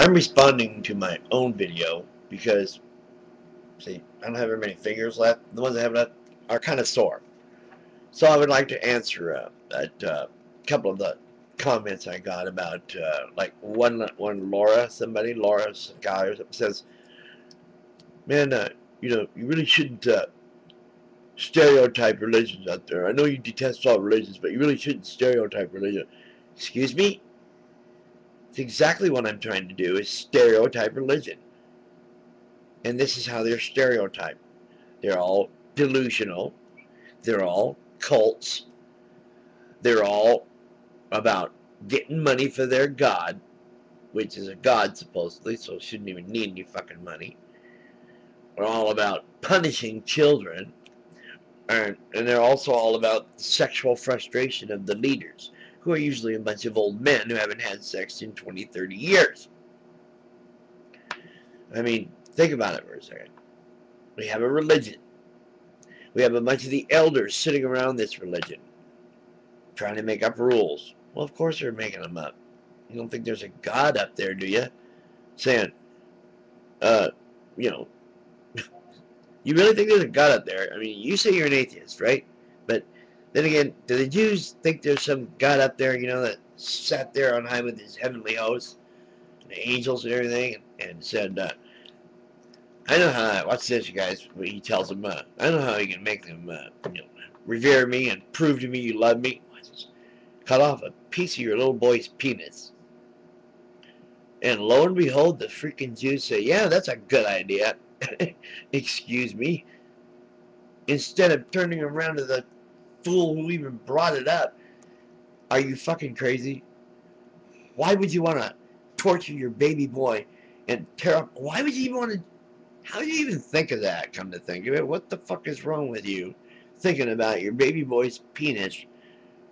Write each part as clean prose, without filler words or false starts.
I'm responding to my own video because, see, I don't have very many fingers left. The ones I have left are kind of sore. So I would like to answer a couple of the comments I got about, like one Laura, Laura Sky says, man, you really shouldn't stereotype religions out there. I know you detest all religions, but you really shouldn't stereotype religion. Excuse me? It's exactly what I'm trying to do, is stereotype religion. And this is how they're stereotyped. They're all delusional. They're all cults. They're all about getting money for their God, which is a God supposedly, so it shouldn't even need any fucking money. They're all about punishing children. And they're also all about the sexual frustration of the leaders, who are usually a bunch of old men who haven't had sex in 20, 30 years. I mean, think about it for a second. We have a religion. We have a bunch of the elders sitting around this religion, trying to make up rules. Well, of course they're making them up. You don't think there's a God up there, do you? Saying, you know, you really think there's a God up there? I mean, you say you're an atheist, right? But then again, do the Jews think there's some God up there, that sat there on high with his heavenly hosts and the angels and everything, and said, I know how, watch this, you guys, he tells them, I know how you can make them, revere me and prove to me you love me. Cut off a piece of your little boy's penis. And lo and behold, the freaking Jews say, yeah, that's a good idea. Excuse me. Instead of turning around to the fool who even brought it up, are you fucking crazy? Why would you want to torture your baby boy and tear up? Why would you even want to? How do you even think of that, come to think of it? What the fuck is wrong with you thinking about your baby boy's penis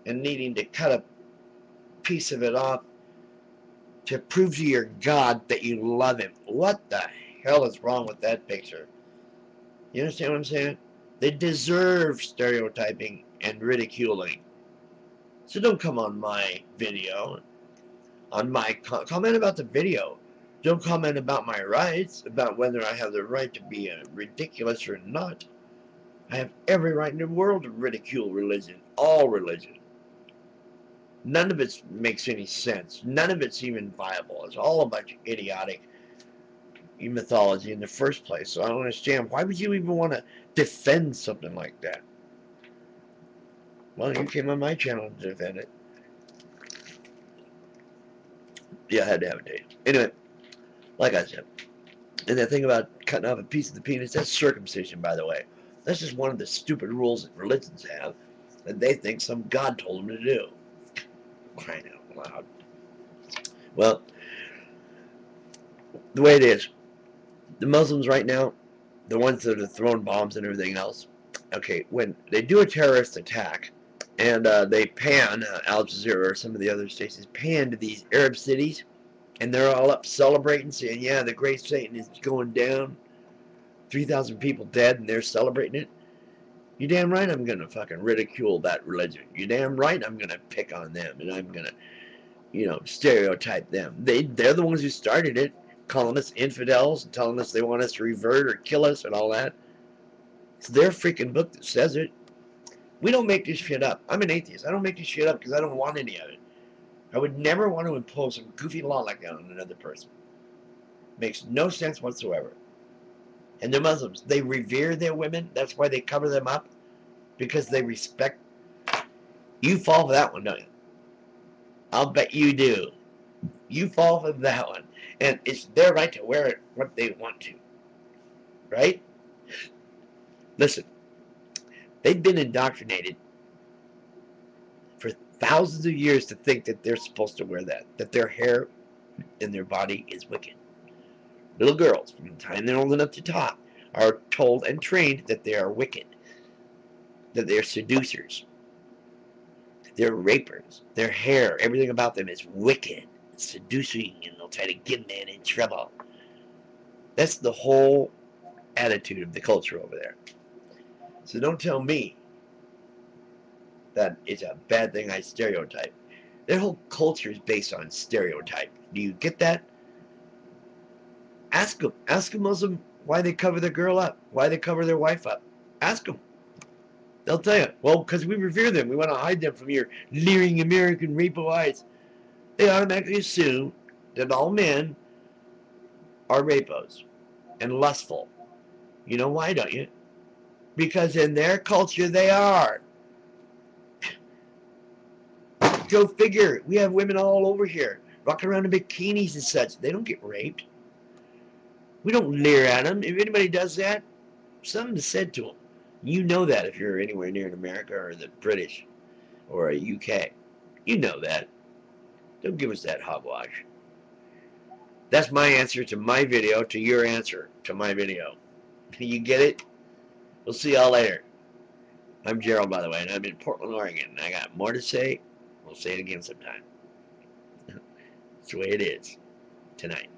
and needing to cut a piece of it off to prove to your God that you love him? What the hell is wrong with that picture? You understand what I'm saying? They deserve stereotyping and ridiculing. So don't come on my video, comment about the video. Don't comment about my rights, about whether I have the right to be ridiculous or not. I have every right in the world to ridicule religion, all religion. None of it makes any sense. None of it's even viable. It's all a bunch of idiotic mythology in the first place. So I don't understand. Why would you even want to defend something like that? Well, you came on my channel to defend it. Yeah, I had to have it to you. Anyway, like I said, and the thing about cutting off a piece of the penis, that's circumcision, by the way. That's just one of the stupid rules that religions have that they think some God told them to do. Crying out loud. Well, the way it is, the Muslims right now, the ones that are throwing bombs and everything else, okay, when they do a terrorist attack and they pan Al Jazeera or some of the other stations, pan to these Arab cities, and they're all up celebrating, saying, yeah, the great Satan is going down, 3,000 people dead, and they're celebrating it. You damn right I'm going to fucking ridicule that religion. You damn right I'm going to pick on them, and I'm going to, stereotype them. They're the ones who started it, calling us infidels and telling us they want us to revert or kill us and all that. It's their freaking book that says it. We don't make this shit up. I'm an atheist. I don't make this shit up because I don't want any of it. I would never want to impose some goofy law like that on another person. Makes no sense whatsoever. And the Muslims, they revere their women. That's why they cover them up. Because they respect. You fall for that one, don't you? I'll bet you do. You fall for that one. And it's their right to wear it what they want to. Right? Listen. They've been indoctrinated for thousands of years to think that they're supposed to wear that. That their hair and their body is wicked. Little girls, from the time they're old enough to talk, are told and trained that they are wicked. That they're seducers. They're rapers. Their hair, everything about them is wicked, seducing, and they'll try to get man in trouble. That's the whole attitude of the culture over there. So don't tell me that it's a bad thing I stereotype. Their whole culture is based on stereotype. Do you get that? Ask them. Ask a Muslim why they cover their girl up, why they cover their wife up. Ask them. They'll tell you, well, because we revere them. We want to hide them from your leering American rainbow eyes. They automatically assume that all men are rapos and lustful. You know why, don't you? Because in their culture, they are. Go figure. We have women all over here walking around in bikinis and such. They don't get raped. We don't leer at them. If anybody does that, something is said to them. You know that if you're anywhere near America or the British or a UK. You know that. Don't give us that hogwash. That's my answer to my video to your answer to my video. You get it? We'll see y'all later. I'm Gerald, by the way, and I'm in Portland, Oregon, and I got more to say. We'll say it again sometime. That's the way it is tonight.